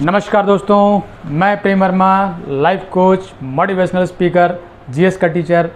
नमस्कार दोस्तों, मैं Prem Verma, life coach, motivational speaker, GS का टीचर,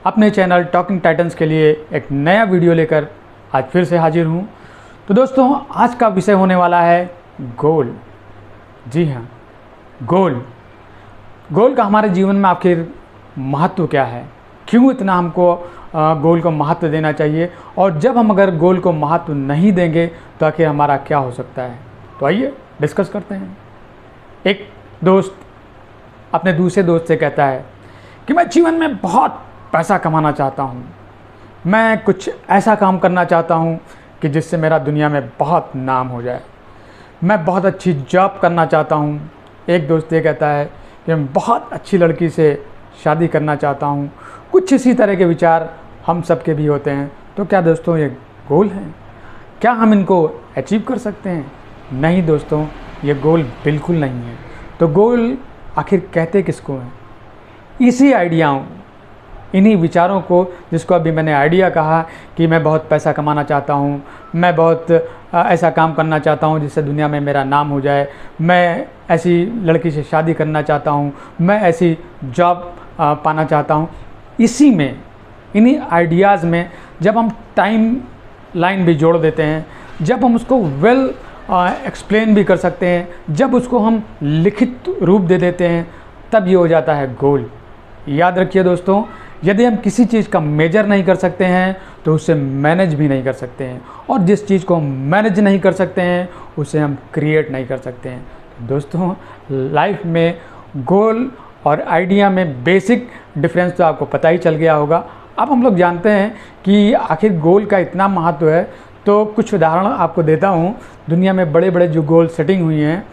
अपने चैनल टॉकिंग टाइटन्स के लिए एक नया वीडियो लेकर आज फिर से हाजिर हूँ। तो दोस्तों, आज का विषय होने वाला है गोल। जी हाँ, गोल का हमारे जीवन में आखिर महत्व क्या है, क्यों इतना हमको गोल को महत्व देना चाहिए, और जब हम अगर गोल को महत्व नहीं देंगे तो आखिर हमारा क्या हो सकता है। तो आइए डिस्कस करते हैं। एक दोस्त अपने दूसरे दोस्त से कहता है कि मैं जीवन में बहुत पैसा कमाना चाहता हूँ, मैं कुछ ऐसा काम करना चाहता हूँ कि जिससे मेरा दुनिया में बहुत नाम हो जाए, मैं बहुत अच्छी जॉब करना चाहता हूँ। एक दोस्त ये कहता है कि मैं बहुत अच्छी लड़की से शादी करना चाहता हूँ। कुछ इसी तरह के विचार हम सबके भी होते हैं। तो क्या दोस्तों ये गोल हैं? क्या हम इनको अचीव कर सकते हैं? नहीं दोस्तों, ये गोल बिल्कुल नहीं है। तो गोल आखिर कहते किसको हैं? इसी आइडियाओं, इन्हीं विचारों को, जिसको अभी मैंने आइडिया कहा कि मैं बहुत पैसा कमाना चाहता हूँ, मैं बहुत ऐसा काम करना चाहता हूँ जिससे दुनिया में मेरा नाम हो जाए, मैं ऐसी लड़की से शादी करना चाहता हूँ, मैं ऐसी जॉब पाना चाहता हूँ। इसी में, इन्हीं आइडियाज़ में जब हम टाइम लाइन भी जोड़ देते हैं, जब हम उसको वेल एक्सप्लेन भी कर सकते हैं, जब उसको हम लिखित रूप दे देते हैं, तब ये हो जाता है गोल। याद रखिए दोस्तों, यदि हम किसी चीज़ का मेजर नहीं कर सकते हैं तो उसे मैनेज भी नहीं कर सकते हैं, और जिस चीज़ को हम मैनेज नहीं कर सकते हैं उसे हम क्रिएट नहीं कर सकते हैं। तो दोस्तों, लाइफ में गोल और आइडिया में बेसिक डिफरेंस तो आपको पता ही चल गया होगा। अब हम लोग जानते हैं कि आखिर गोल का इतना महत्व है, तो कुछ उदाहरण आपको देता हूँ। दुनिया में बड़े बड़े जो गोल सेटिंग हुई हैं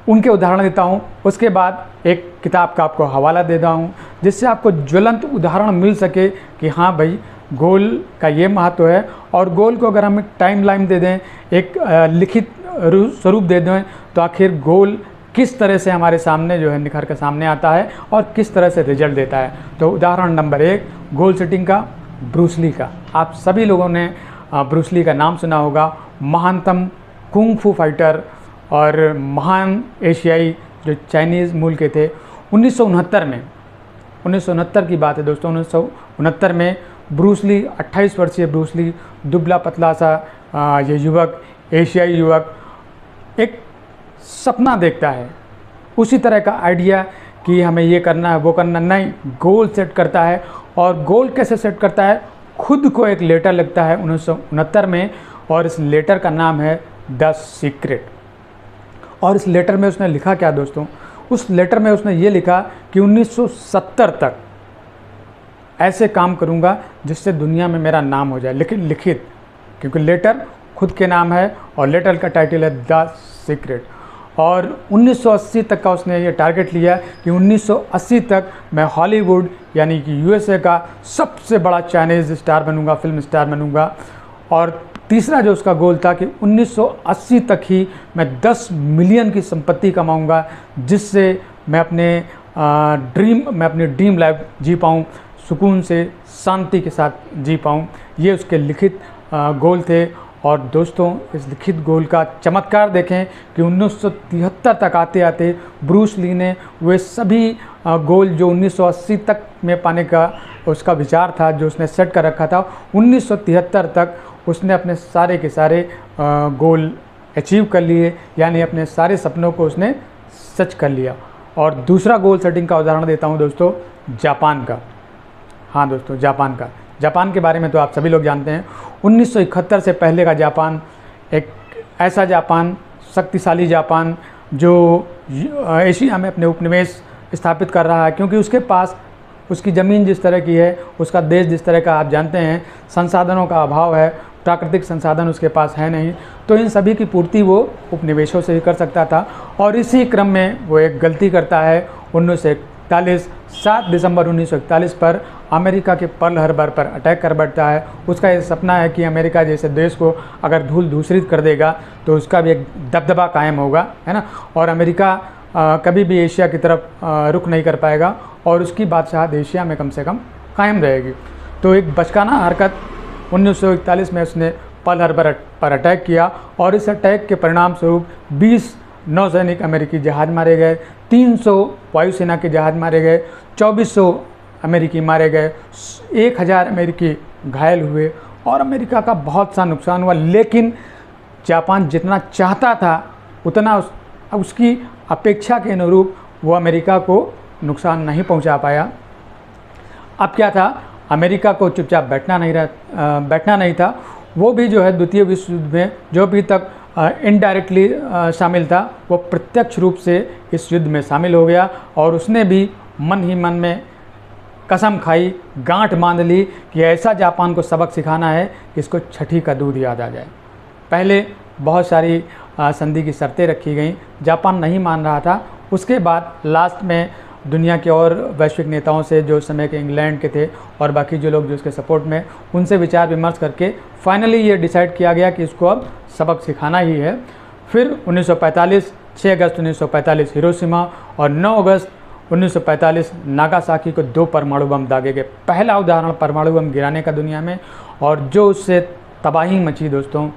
उनके उदाहरण देता हूँ। उसके बाद एक किताब का आपको हवाला देता हूँ, जिससे आपको ज्वलंत उदाहरण मिल सके कि हाँ भाई, गोल का ये महत्व है। और गोल को अगर हम एक टाइम लाइन दे दें, एक लिखित स्वरूप दे दें, तो आखिर गोल किस तरह से हमारे सामने जो है निखर कर सामने आता है और किस तरह से रिजल्ट देता है। तो उदाहरण नंबर 1 गोल सेटिंग का, ब्रूस ली का। आप सभी लोगों ने ब्रूस ली का नाम सुना होगा। महानतम कुंग फू फाइटर और महान एशियाई जो चाइनीज़ मूल के थे। 1969 की बात है दोस्तों। 1969 में ब्रूस ली, 28 वर्षीय ब्रूस ली, दुबला पतला सा ये युवक, एशियाई युवक, एक सपना देखता है, उसी तरह का आइडिया कि हमें ये करना है, वो करना नहीं, गोल सेट करता है। और गोल कैसे सेट करता है? खुद को एक लेटर लिखता है 1969 में, और इस लेटर का नाम है द सीक्रेट। और इस लेटर में उसने लिखा क्या दोस्तों? उस लेटर में उसने ये लिखा कि 1970 तक ऐसे काम करूँगा जिससे दुनिया में मेरा नाम हो जाए। लेकिन लिखित, क्योंकि लेटर खुद के नाम है और लेटर का टाइटल है द सीक्रेट। और 1980 तक का उसने ये टारगेट लिया कि 1980 तक मैं हॉलीवुड यानी कि यूएसए का सबसे बड़ा चाइनीज़ स्टार बनूंगा, फिल्म स्टार बनूंगा। और तीसरा जो उसका गोल था कि 1980 तक ही मैं 10 मिलियन की संपत्ति कमाऊंगा, जिससे मैं अपनी ड्रीम लाइफ जी पाऊँ, सुकून से, शांति के साथ जी पाऊँ। ये उसके लिखित गोल थे। और दोस्तों, इस लिखित गोल का चमत्कार देखें कि 1973 तक आते आते ब्रूस ली ने वे सभी गोल जो 1980 तक में पाने का उसका विचार था, जो उसने सेट कर रखा था, 1973 तक उसने अपने सारे के सारे गोल अचीव कर लिए, यानी अपने सारे सपनों को उसने सच कर लिया। और दूसरा गोल सेटिंग का उदाहरण देता हूँ दोस्तों, जापान का। हाँ दोस्तों, जापान के बारे में तो आप सभी लोग जानते हैं। 1971 से पहले का जापान एक ऐसा जापान, शक्तिशाली जापान, जो एशिया में अपने उपनिवेश स्थापित कर रहा है, क्योंकि उसके पास उसकी ज़मीन जिस तरह की है, उसका देश जिस तरह का आप जानते हैं, संसाधनों का अभाव है, प्राकृतिक संसाधन उसके पास है नहीं, तो इन सभी की पूर्ति वो उपनिवेशों से ही कर सकता था। और इसी क्रम में वो एक गलती करता है। 7 दिसंबर 1941 पर अमेरिका के पर्ल हार्बर पर अटैक कर बैठता है। उसका ये सपना है कि अमेरिका जैसे देश को अगर धूल दूसरित कर देगा तो उसका भी एक दबदबा कायम होगा, है ना, और अमेरिका कभी भी एशिया की तरफ रुख नहीं कर पाएगा, और उसकी बादशाहत एशिया में कम से कम कायम रहेगी। तो एक बचकाना हरकत 1941 में उसने पर्ल हार्बर पर अटैक किया, और इस अटैक के परिणाम स्वरूप 20 नौसैनिक अमेरिकी जहाज़ मारे गए, 300 वायुसेना के जहाज़ मारे गए, 2400 अमेरिकी मारे गए, 1000 अमेरिकी घायल हुए और अमेरिका का बहुत सा नुकसान हुआ। लेकिन जापान जितना चाहता था उतना उसकी अपेक्षा के अनुरूप वो अमेरिका को नुकसान नहीं पहुंचा पाया। अब क्या था, अमेरिका को चुपचाप बैठना नहीं था। वो भी जो है द्वितीय विश्व युद्ध में जो भी तक इनडायरेक्टली शामिल था, वो प्रत्यक्ष रूप से इस युद्ध में शामिल हो गया और उसने भी मन ही मन में कसम खाई, गांठ बांध ली कि ऐसा जापान को सबक सिखाना है कि इसको छठी का दूध याद आ जाए। पहले बहुत सारी संधि की शर्तें रखी गई, जापान नहीं मान रहा था। उसके बाद लास्ट में दुनिया के और वैश्विक नेताओं से, जो उस समय के इंग्लैंड के थे और बाकी जो लोग जो उसके सपोर्ट में, उनसे विचार विमर्श करके फाइनली ये डिसाइड किया गया कि इसको अब सबक सिखाना ही है। फिर 1945 6 अगस्त 1945 हिरोशिमा और 9 अगस्त 1945 नागासाकी को 2 परमाणु बम दागे गए। पहला उदाहरण परमाणु बम गिराने का दुनिया में, और जो उससे तबाही मची दोस्तों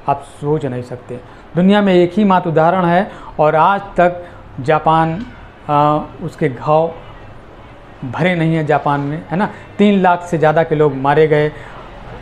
आप सोच नहीं सकते। दुनिया में एक ही मात्र उदाहरण है और आज तक जापान उसके घाव भरे नहीं है जापान में, है ना। 3 लाख से ज़्यादा के लोग मारे गए,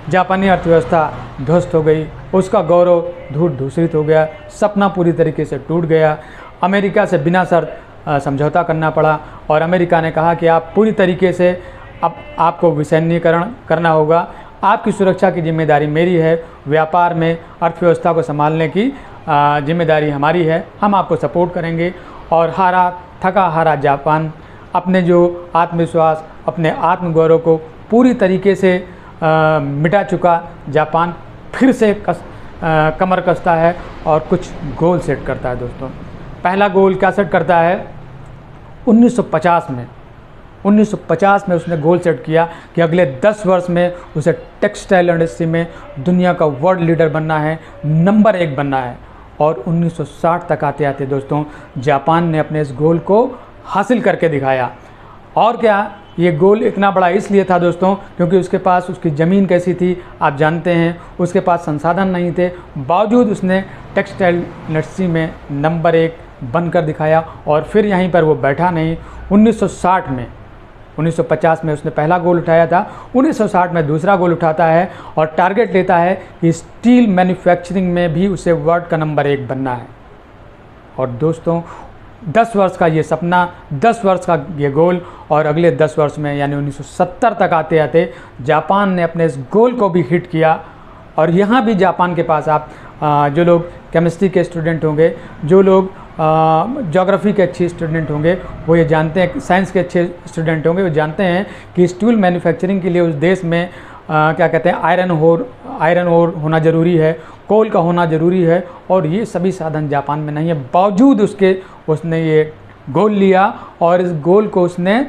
जापानी अर्थव्यवस्था ध्वस्त हो गई, उसका गौरव धूल धूसरित हो गया, सपना पूरी तरीके से टूट गया। अमेरिका से बिना शर्त समझौता करना पड़ा और अमेरिका ने कहा कि आप पूरी तरीके से अब आपको विसैन्यीकरण करना होगा, आपकी सुरक्षा की जिम्मेदारी मेरी है, व्यापार में अर्थव्यवस्था को संभालने की जिम्मेदारी हमारी है, हम आपको सपोर्ट करेंगे। और थका हारा जापान अपने जो आत्मविश्वास, अपने आत्मगौरव को पूरी तरीके से मिटा चुका जापान फिर से कमर कसता है और कुछ गोल सेट करता है दोस्तों। पहला गोल क्या सेट करता है, 1950 में उसने गोल सेट किया कि अगले 10 वर्ष में उसे टेक्सटाइल इंडस्ट्री में दुनिया का वर्ल्ड लीडर बनना है, नंबर 1 बनना है। और 1960 तक आते आते दोस्तों जापान ने अपने इस गोल को हासिल करके दिखाया। और क्या, ये गोल इतना बड़ा इसलिए था दोस्तों क्योंकि उसके पास उसकी ज़मीन कैसी थी आप जानते हैं, उसके पास संसाधन नहीं थे, बावजूद उसने टेक्सटाइल इंडस्ट्री में नंबर 1 बनकर दिखाया। और फिर यहीं पर वो बैठा नहीं, 1960 में 1950 में उसने पहला गोल उठाया था, 1960 में दूसरा गोल उठाता है और टारगेट लेता है कि स्टील मैन्युफैक्चरिंग में भी उसे वर्ल्ड का नंबर 1 बनना है। और दोस्तों 10 वर्ष का ये सपना, 10 वर्ष का ये गोल, और अगले 10 वर्ष में यानी 1970 तक आते आते जापान ने अपने इस गोल को भी हिट किया। और यहाँ भी जापान के पास आप जो लोग केमिस्ट्री के स्टूडेंट होंगे, जो लोग ज्योग्राफी के अच्छे स्टूडेंट होंगे, वो ये जानते हैं, साइंस के अच्छे स्टूडेंट होंगे, वो जानते हैं कि स्टील मैन्युफैक्चरिंग के लिए उस देश में क्या कहते हैं आयरन ओर होना ज़रूरी है, कोल का होना ज़रूरी है, और ये सभी साधन जापान में नहीं है। बावजूद उसने ये गोल लिया और इस गोल को उसने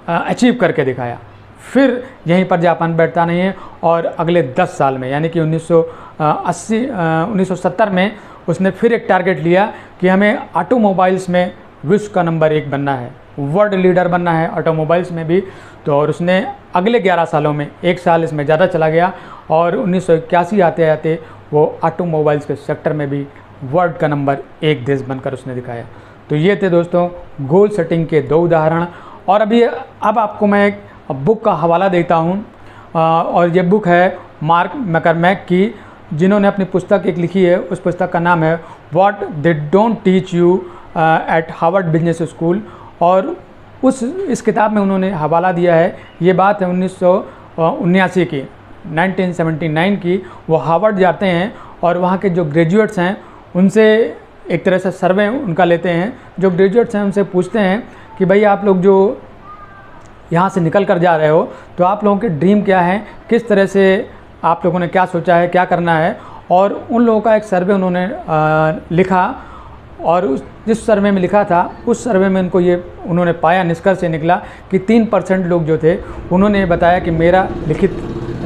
अचीव करके दिखाया। फिर यहीं पर जापान बैठता नहीं है और अगले 10 साल में यानी कि 1970 में उसने फिर एक टारगेट लिया कि हमें ऑटोमोबाइल्स में विश्व का नंबर 1 बनना है, वर्ल्ड लीडर बनना है ऑटोमोबाइल्स में भी। तो और उसने अगले 11 सालों में, 1 साल इसमें ज़्यादा चला गया, और 1981 आते आते वो ऑटोमोबाइल्स के सेक्टर में भी वर्ल्ड का नंबर 1 देश बनकर उसने दिखाया। तो ये थे दोस्तों गोल सेटिंग के 2 उदाहरण। और अब आपको मैं एक बुक का हवाला देता हूँ, और ये बुक है मार्क मैकरमैक की, जिन्होंने अपनी पुस्तक एक लिखी है। उस पुस्तक का नाम है what they don't teach you eight Harvard business school. और इस किताब में उन्होंने हवाला दिया है, ये बात है 1979 की, 1979 की। वो हार्वर्ड जाते हैं और वहाँ के जो ग्रेजुएट्स हैं उनसे एक तरह से सर्वे उनका लेते हैं। जो ग्रेजुएट्स हैं उनसे पूछते हैं कि भाई आप लोग जो यहाँ से निकल कर जा रहे हो, तो आप लोगों के ड्रीम क्या है, किस तरह से आप लोगों ने क्या सोचा है, क्या करना है। और उन लोगों का एक सर्वे उन्होंने लिखा, और जिस सर्वे में लिखा था उस सर्वे में उन्होंने पाया, निष्कर्ष ये निकला कि 3% लोग जो थे उन्होंने बताया कि मेरा लिखित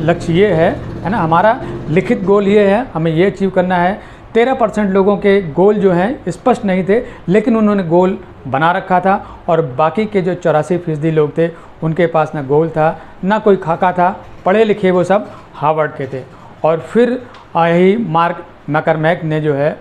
लक्ष्य ये है ना, हमारा लिखित गोल ये है, हमें ये अचीव करना है। 13% लोगों के गोल जो हैं स्पष्ट नहीं थे, लेकिन उन्होंने गोल बना रखा था। और बाकी के जो 84% लोग थे उनके पास ना गोल था ना कोई खाका था, पढ़े लिखे वो सब हार्वर्ड के थे। और फिर यही मार्क मैकरमैक ने जो है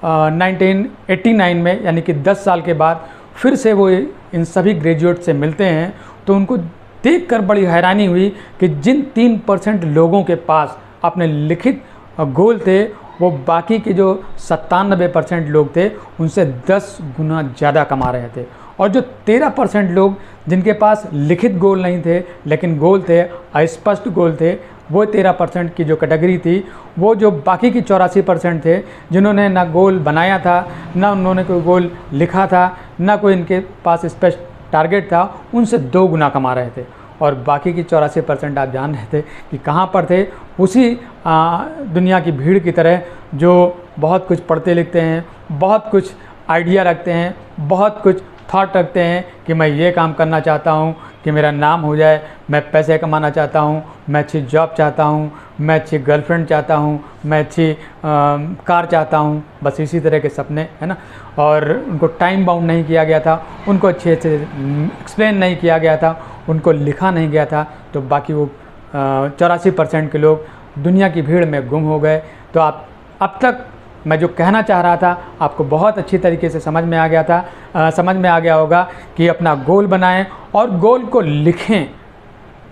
1989 में, यानी कि 10 साल के बाद फिर से वो इन सभी ग्रेजुएट से मिलते हैं, तो उनको देखकर बड़ी हैरानी हुई कि जिन 3% लोगों के पास अपने लिखित गोल थे, वो बाकी के जो 97% लोग थे उनसे 10 गुना ज़्यादा कमा रहे थे। और जो 13% लोग जिनके पास लिखित गोल नहीं थे लेकिन गोल थे, अस्पष्ट गोल थे, वो 13% की जो कैटेगरी थी, वो जो बाकी की 84% थे जिन्होंने ना गोल बनाया था, ना उन्होंने कोई गोल लिखा था, ना कोई इनके पास स्पष्ट टारगेट था, उनसे 2 गुना कमा रहे थे। और बाकी की 84% आप जान रहे थे कि कहाँ पर थे, उसी दुनिया की भीड़ की तरह जो बहुत कुछ पढ़ते लिखते हैं, बहुत कुछ आइडिया रखते हैं, बहुत कुछ थॉट रखते हैं कि मैं ये काम करना चाहता हूँ कि मेरा नाम हो जाए, मैं पैसे कमाना चाहता हूँ, मैं अच्छी जॉब चाहता हूँ, मैं अच्छी गर्लफ्रेंड चाहता हूँ, मैं अच्छी कार चाहता हूँ, बस इसी तरह के सपने, है ना। और उनको टाइम बाउंड नहीं किया गया था, उनको अच्छे से एक्सप्लेन नहीं किया गया था, उनको लिखा नहीं गया था, तो बाकी वो 84% के लोग दुनिया की भीड़ में गुम हो गए। तो आप अब तक मैं जो कहना चाह रहा था आपको बहुत अच्छी तरीके से समझ में आ गया था, समझ में आ गया होगा कि अपना गोल बनाएं और गोल को लिखें।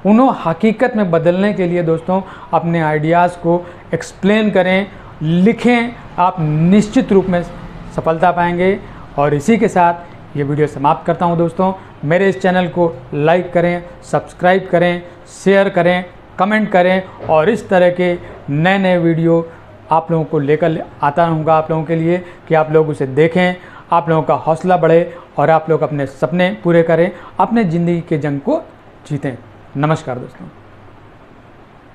उन्हें हकीकत में बदलने के लिए दोस्तों अपने आइडियाज़ को एक्सप्लेन करें, लिखें, आप निश्चित रूप में सफलता पाएंगे। और इसी के साथ ये वीडियो समाप्त करता हूँ दोस्तों। मेरे इस चैनल को लाइक करें, सब्सक्राइब करें, शेयर करें, कमेंट करें, और इस तरह के नए नए वीडियो आप लोगों को लेकर आता रहूँगा आप लोगों के लिए, कि आप लोग उसे देखें, आप लोगों का हौसला बढ़े और आप लोग अपने सपने पूरे करें, अपने ज़िंदगी के जंग को जीतें। नमस्कार दोस्तों।